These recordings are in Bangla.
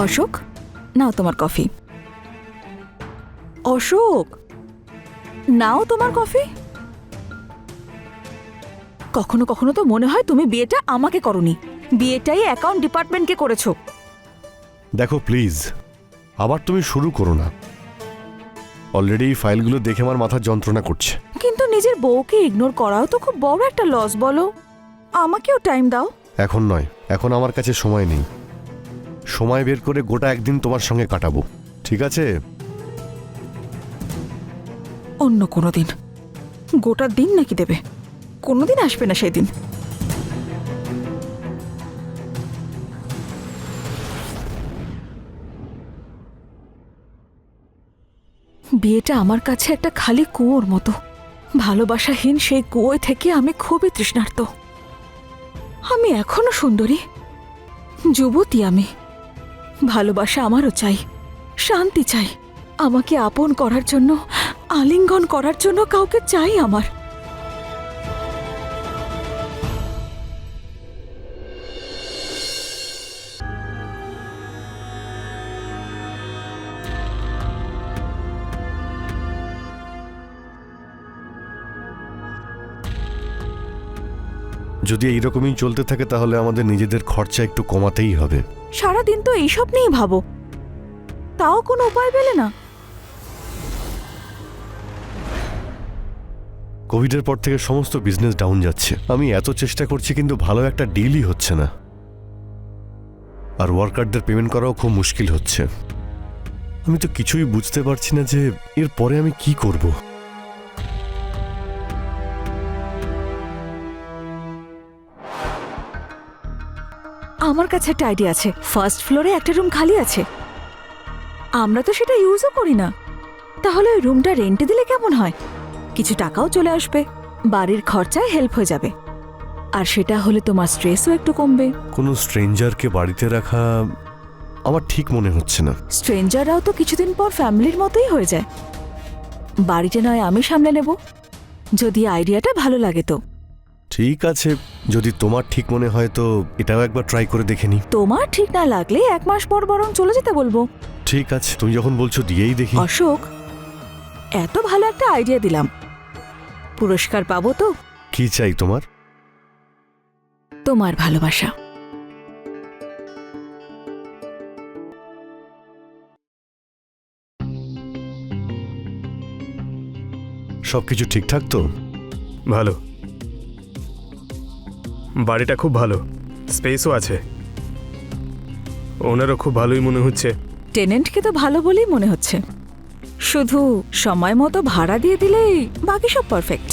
অশোক, নাও তোমার কফি। অশোক, নাও তোমার কফি। কখনো কখনো তো মনে হয় তুমি বিয়েটা আমাকে করনি, বিয়েটাই অ্যাকাউন্ট ডিপার্টমেন্টকে করেছো। দেখো প্লিজ, আবার তুমি শুরু করো না। অলরেডি এই ফাইলগুলো দেখে আমার মাথা যন্ত্রণা করছে। কিন্তু নিজের বউকে ইগনোর করাও তো খুব বড় একটা লস, বলো। আমাকেও টাইম দাও। এখন নয়, এখন আমার কাছে সময় নেই। সময় বের করে গোটা একদিন তোমার সঙ্গে কাটাবো, ঠিক আছে? অন্য কোনো দিন। গোটা দিন নাকি দেবে? কোনোদিন আসবে না সেই দিন। বিয়েটা আমার কাছে একটা খালি কুয়োর মতো। ভালোবাসাহীন সেই কুয়োয় থেকে আমি খুবই তৃষ্ণার্ত। আমি এখনো সুন্দরী, যুবতী আমি। ভালোবাসা আমারও চাই, শান্তি চাই। আমাকে আপন করার জন্য, আলিঙ্গন করার জন্য কাউকে চাই আমার। যদি এইরকমই চলতে থাকে তাহলে আমাদের নিজেদের খরচা একটু কমাতেই হবে। সারাদিন তো এইসব নিয়েই ভাবো, তাও কোনো উপায় পেলে না? কোভিডের পর থেকে সমস্ত বিজনেস ডাউন যাচ্ছে। আমি এত চেষ্টা করছি কিন্তু ভালো একটা ডিলই হচ্ছে না, আর ওয়ার্কারদের পেমেন্ট করাও খুব মুশকিল হচ্ছে। আমি তো কিছুই বুঝতে পারছি না যে এরপরে আমি কি করব। আমার কাছে একটা আইডিয়া আছে। ফার্স্ট ফ্লোরে একটা রুম খালি আছে, আমরা তো সেটা ইউজও করি না। তাহলে ওই রুমটা রেন্টে দিলে কেমন হয়? কিছু টাকাও চলে আসবে, বাড়ির খরচায় হেল্প হয়ে যাবে, আর সেটা হলে তোমার স্ট্রেসও একটু কমবে। কোনো স্ট্রেঞ্জারকে বাড়িতে রাখা আমার ঠিক মনে হচ্ছে না। স্ট্রেঞ্জাররাও তো কিছুদিন পর ফ্যামিলির মতোই হয়ে যায়। বাড়িটা নয় আমি সামলে নেব, যদি আইডিয়াটা ভালো লাগে তো। ঠিক আছে, যদি তোমার ঠিক মনে হয় তো এটাও একবার ট্রাই করে দেখে নি। তোমার ঠিক না লাগলে 1 মাস পর বরং চলে যেতে বলবো। ঠিক আছে, তুমি যখন বলছো দিয়েই দেখি। অশোক, এত ভালো একটা আইডিয়া দিলাম, পুরস্কার পাবো তো? কি চাই তোমার? তোমার ভালোবাসা। সবকিছু ঠিকঠাক তো? ভালো, বাড়িটা খুব ভালো, স্পেসও আছে। ওনারও খুব ভালোই মনে হচ্ছে। টেনেন্টকে তো ভালো বলেই মনে হচ্ছে, শুধু সময় মতো ভাড়া দিয়ে দিলেই বাকি সব পারফেক্ট।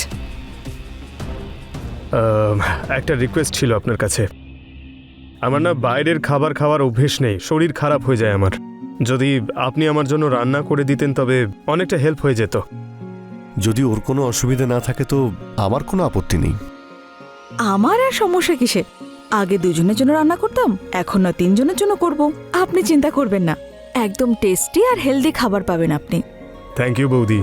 একটা রিকোয়েস্ট ছিল আপনার কাছে। আমার না বাইরের খাবার খাওয়ার অভ্যেস নেই, শরীর খারাপ হয়ে যায় আমার। যদি আপনি আমার জন্য রান্না করে দিতেন তবে অনেকটা হেল্প হয়ে যেত। যদি ওর কোনো অসুবিধা না থাকে তো আমার কোনো আপত্তি নেই। আমার আর সমস্যা কিসে? আগে 2 জনের জন্য রান্না করতাম, এখন না 3 জনের জন্য করব। আপনি চিন্তা করবেন না, একদম টেস্টি আর হেলদি খাবার পাবেন আপনি। থ্যাংক ইউ বৌদি।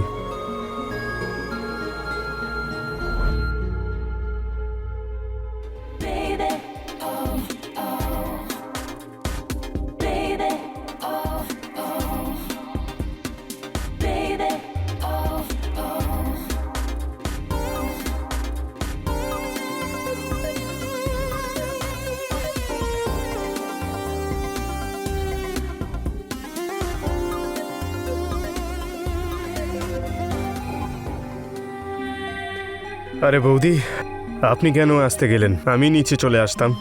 আরে বৌদি, আপনি কেন আসতে গেলেন? আমি নিচে চলে আসতাম।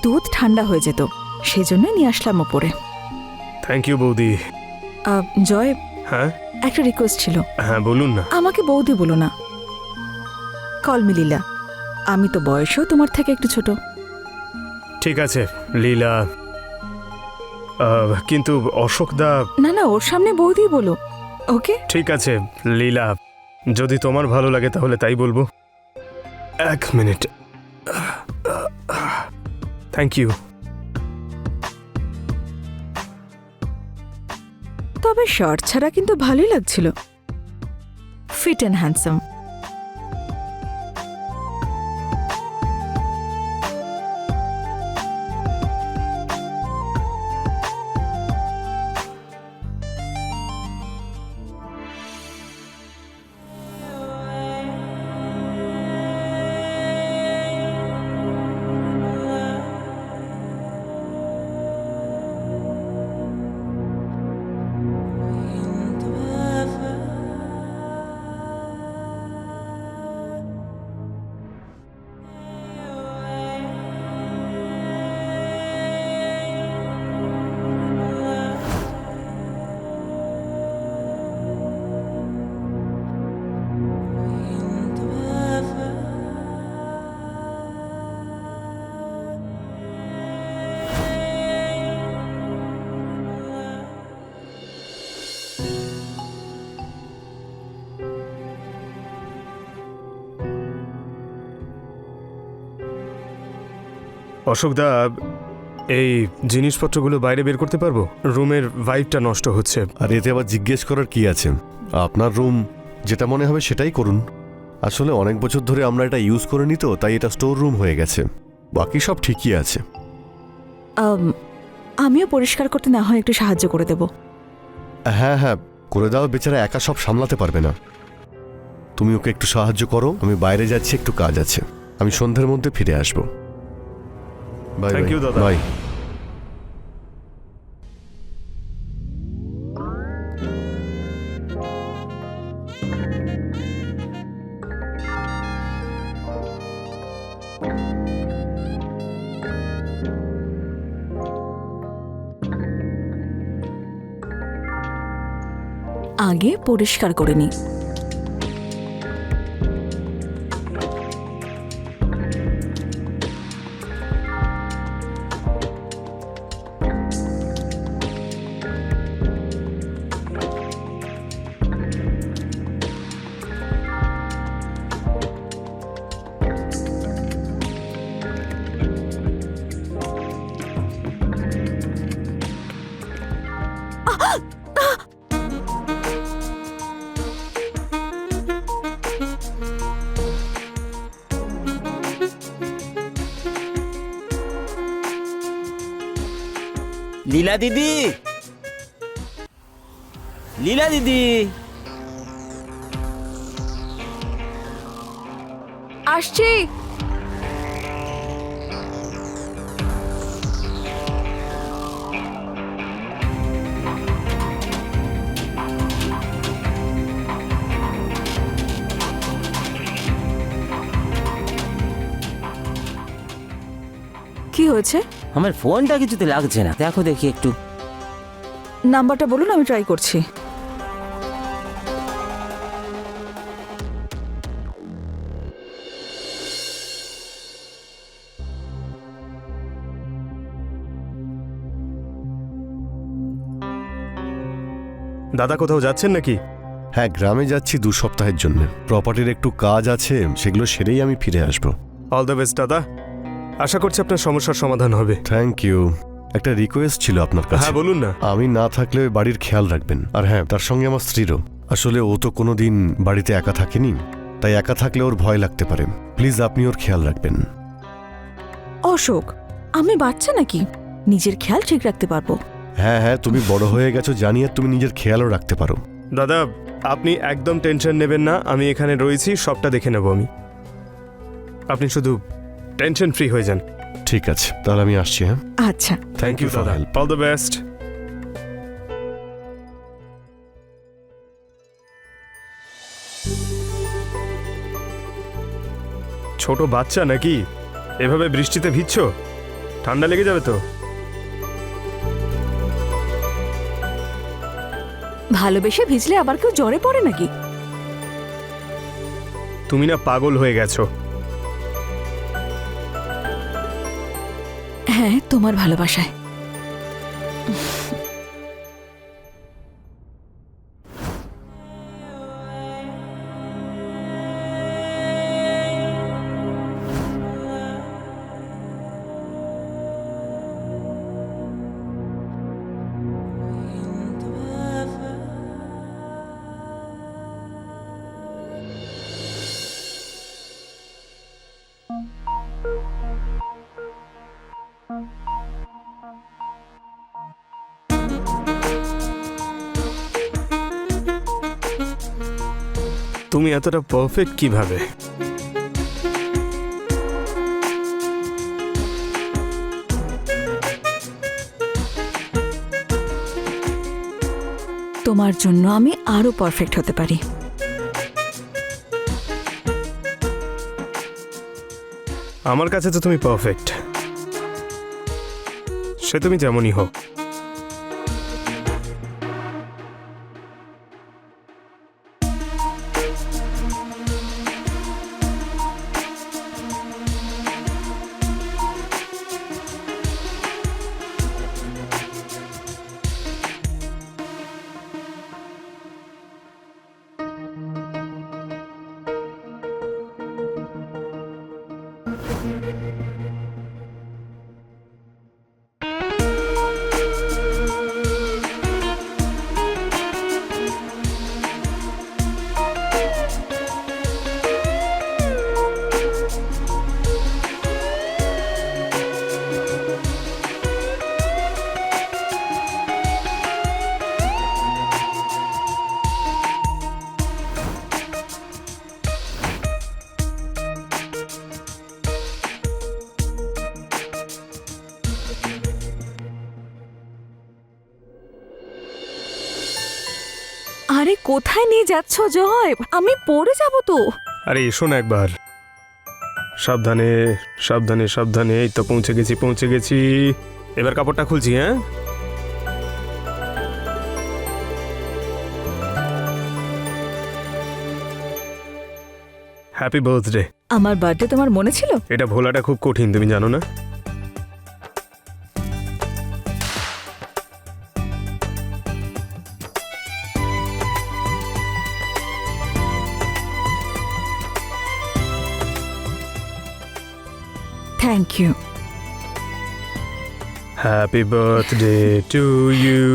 দুধ ঠান্ডা হয়ে যেত, সেজন্য নিয়ে আসলাম ওপরে। থ্যাংক ইউ বৌদি। জয়, হ্যাঁ একটা রিকোয়েস্ট ছিল। হ্যাঁ বলুন না। আমাকে বৌদি বলো না, কল মি লীলা। আমি তো বয়সেও তোমার থেকে একটু ছোট। ঠিক আছে লীলা, কিন্তু অশোক দা। না না, ওর সামনে বৌদি বলো, ওকে? ঠিক আছে লীলা, যদি তোমার ভালো লাগে তাহলে তাই বলবো। 1 মিনিট। Thank you. তবে শার্ট ছাড়া কিন্তু ভালোই লাগছিল, ফিট অ্যান্ড হ্যান্ডসাম। অশোকদা, এই জিনিসপত্রগুলো বাইরে বের করতে পারবো? রুমের ভাইবটা নষ্ট হচ্ছে। আর এতে আবার জিজ্ঞেস করার কি আছে? আপনার রুম যেটা মনে হবে সেটাই করুন। আসলে অনেক বছর ধরে আমরা এটা ইউজ করে নিত, তাই এটা স্টোর রুম হয়ে গেছে। বাকি সব ঠিকই আছে। আমিও পরিষ্কার করতে না হয় একটু সাহায্য করে দেব। হ্যাঁ হ্যাঁ, করে দাও। বেচারা একা সব সামলাতে পারবে না। তুমি ওকে একটু সাহায্য করো, আমি বাইরে যাচ্ছি, একটু কাজ আছে। আমি সন্ধ্যের মধ্যে ফিরে আসবো। বাই Thank you, দাদা। বাই। আগে পরিষ্কার করে নি। লীলা দিদি, লীলা দিদি, আসছি। কি হয়েছে? আমার ফোনটা কিছুতে লাগছে না, দেখো দেখি একটু। নাম্বারটা বলুন, আমি ট্রাই করছি। দাদা কোথাও যাচ্ছেন নাকি? হ্যাঁ, গ্রামে যাচ্ছি 2 সপ্তাহের জন্য। প্রপার্টির একটু কাজ আছে, সেগুলো সেরেই আমি ফিরে আসবো। অল দ্য বেস্ট দাদা। আশা করছি আপনার সমস্যার সমাধান হবে। Thank you. একটা রিকোয়েস্ট ছিল আপনার কাছে। হ্যাঁ বলুন না। আমি না থাকলে ওই বাড়ির খেয়াল রাখবেন। আর হ্যাঁ, তার সঙ্গে আমার স্ত্রীরও। আসলে ও তো কোনোদিন বাড়িতে একা থাকেনি, তাই একা থাকলে ওর ভয় লাগতে পারে। প্লিজ আপনি ওর খেয়াল রাখবেন। অশোক, আমি বাচ্চা নাকি? নিজের খেয়াল ঠিক রাখতে পারবো। হ্যাঁ হ্যাঁ, তুমি বড় হয়ে গেছো জানি, আর তুমি নিজের খেয়ালও রাখতে পারো। দাদা, আপনি একদম টেনশন নেবেন না, আমি এখানে রয়েছি, সবটা দেখে নেব আমি। আপনি শুধু টেনশন ফ্রি হয়ে যান। ঠিক আছে, তাহলে আমি আসছি। হ্যাঁ, আচ্ছা। থ্যাংক ইউ for দাদা। help. All the best. ছোট বাচ্চা নাকি? এভাবে বৃষ্টিতে ভিজছো? ঠান্ডা লেগে যাবে তো। ভালোবেসে ভিজলে আবার কেউ জ্বরে পড়ে নাকি? তুমি না পাগল হয়ে গেছো। হ্যাঁ, তোমার ভালোবাসায়। তুমি এতটা পারফেক্ট কিভাবে? তোমার জন্য আমি আরো পারফেক্ট হতে পারি। আমার কাছে তো তুমি পারফেক্ট, সে তুমি যেমনই হও। আরে কোথায় নিয়ে যাচ্ছ জয়? আমি পড়ে যাব তো। আরে এসো না একবার। সাবধানে সাবধানে সাবধানে, এই তো পৌঁছে গেছি। এবার কাপড়টা খুলছি, হ্যাঁ? Happy birthday. আমার বার্থডে তোমার মনে ছিল? এটা ভোলাটা খুব কঠিন, তুমি জানো না? Thank you. Happy birthday to you,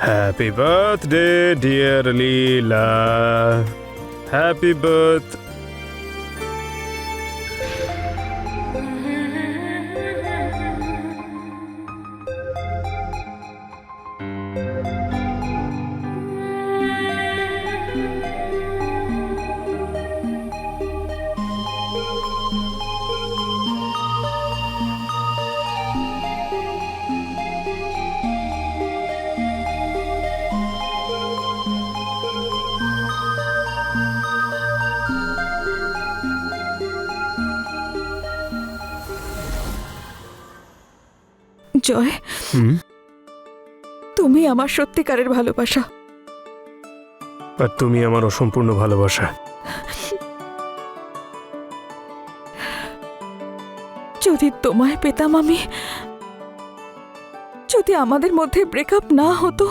happy birthday dear Leela, happy birth. Joy, তুমি আমার সত্যিকারের ভালোবাসা। আর তুমি আমার অসম্পূর্ণ ভালোবাসা। যদি তোমায় পেতাম আমি, যদি আমাদের মধ্যে ব্রেকআপ না হতো,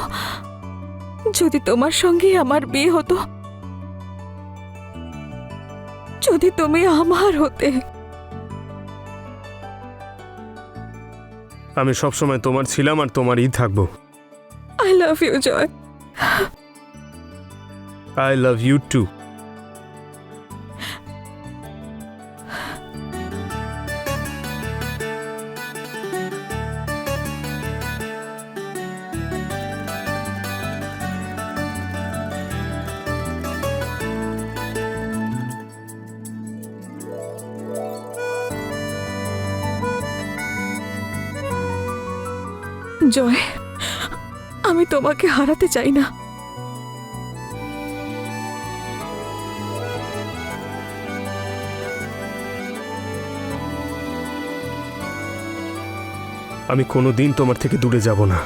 যদি তোমার সঙ্গে আমার বিয়ে হতো, যদি তুমি আমার হতে। আমি সবসময় তোমার ছিলাম আর তোমারই থাকবো। I love you Joy. I love you too. Joy, আমি তোমাকে হারাতে চাই না। আমি কোনোদিন তোমার থেকে দূরে যাব না।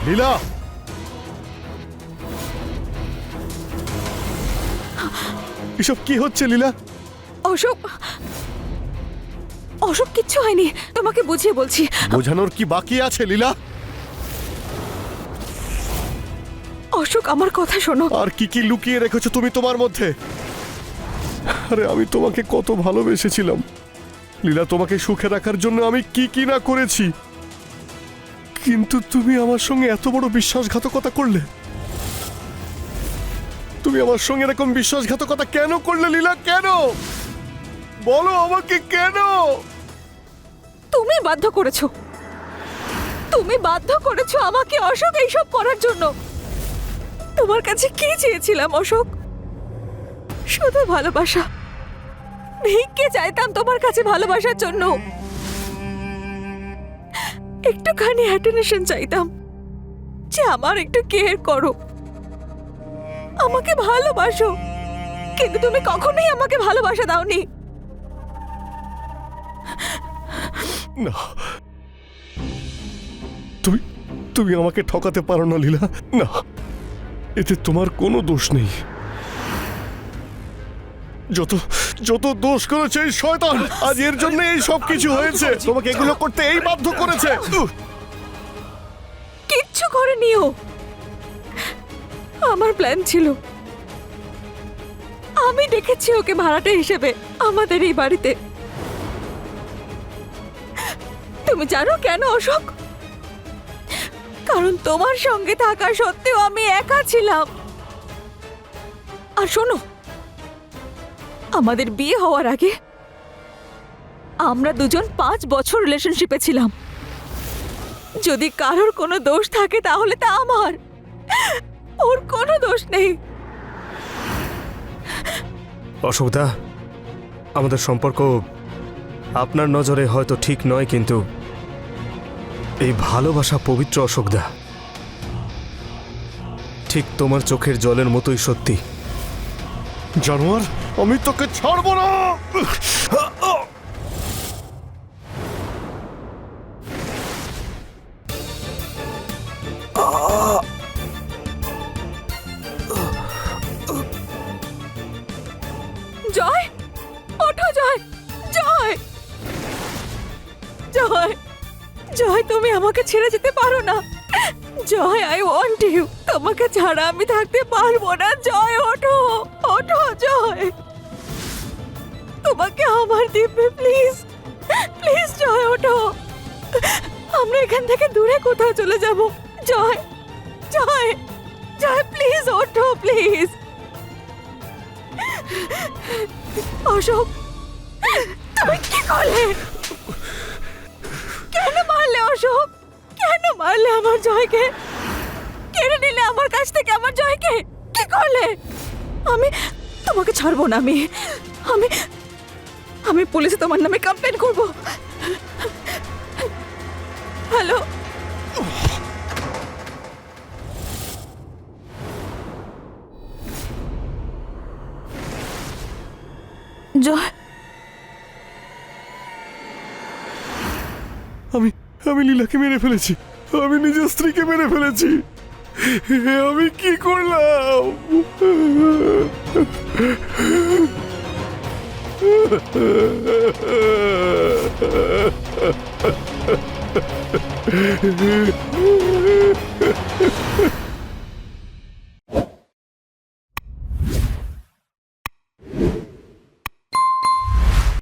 লীলা, এসব কি হচ্ছে লীলা? অশোক, অশোক কিচ্ছু হয়নি, তোমাকে বুঝিয়ে বলছি। বোঝানোর কি বাকি আছে লীলা? অশোক আমার কথা শোনো। আর কি কি লুকিয়ে রেখেছো তুমি তোমার মধ্যে? আরে আমি তোমাকে কত ভালোবেসেছিলাম লীলা, তোমাকে সুখে রাখার জন্য আমি কি কি না করেছি, কিন্তু তুমি আমার সঙ্গে এত বড় বিশ্বাসঘাতকতা করলে। তুমি আমার সঙ্গে এরকম বিশ্বাসঘাতকতা কেন করলে লীলা? কেন বলো আমাকে, কেন? তুমি বাধ্য করেছো, তুমি বাধ্য করেছো আমাকে অশোক এইসব করার জন্য। তোমার কাছে কি চেয়েছিলাম অশোক? শুধু ভালোবাসা। ভিক্ষে চাইতাম তোমার কাছে ভালোবাসার জন্য, একটুখানি অ্যাটেনশন চাইতাম যে আমার একটু কেয়ার করো, আমাকে ভালোবাসো। কিন্তু তুমি কখনোই আমাকে ভালোবাসা দাওনি। না, তুমি তুমি আমাকে ঠকাতে পারো না লীলা। না, এতে তোমার কোনো দোষ নেই। যত দোষ করেছে এই শয়তান, আজ এর জন্য এই সব কিছু হয়েছে। তোমাকে এগুলো করতে এই বাধ্য করেছে। কিচ্ছু করেনি ও। আমার প্ল্যান ছিল, আমি ডেকেছি ওকে ভাড়াটে হিসেবে আমাদের এই বাড়িতে। তুমি জানো কেন অশোক? কারণ তোমার সঙ্গে থাকা সত্ত্বেও আমি একা ছিলাম। আর শোনো, আমাদের বিয়ে হওয়ার আগে আমরা দুজন 5 বছর রিলেশনশিপে ছিলাম। যদি কারোর কোনো দোষ থাকে তাহলে তা আমার, ওর কোনো দোষ নেই। অশোকদা, আমাদের সম্পর্ক আপনার নজরে হয়তো ঠিক নয়, কিন্তু এই ভালোবাসা পবিত্র অশোকদা, ঠিক তোমার চোখের জলের মতোই সত্যি। জানোয়ার, আমি তোকে ছাড়বো না। জয়, ওঠো জয়, জয়, জয়, জয়, তুমি আমাকে ছেড়ে যেতে পারো না। জয়, আই ওয়ান্ট ইউ। তোমাকে ছাড়া আমি থাকতে পারবো না। জয়, ওঠো, ওঠো জয়, তোমাকে আমার দিব্যে, প্লিজ, প্লিজ জয় ওঠো। আমরা এখান থেকে দূরে কোথাও চলে যাব। জয়, জয়, জয়, প্লিজ ওঠো, প্লিজ। অশোক, তুমি কি করলে? কেন মারলে অশোক? কেন মারলে আমার জয়কে? কেড়ে নিলে আমার কাছ থেকে আমার জয়কে? কি করলে? আমি তোমাকে ছাড়বো না। আমি আমি পুলিশে তোমার নামে কমপ্লেন করব। হ্যালো, জয়, আমি লীলাকে মেরে ফেলেছি। আমি নিজের স্ত্রীকে মেরে ফেলেছি। আমি কি করলাম?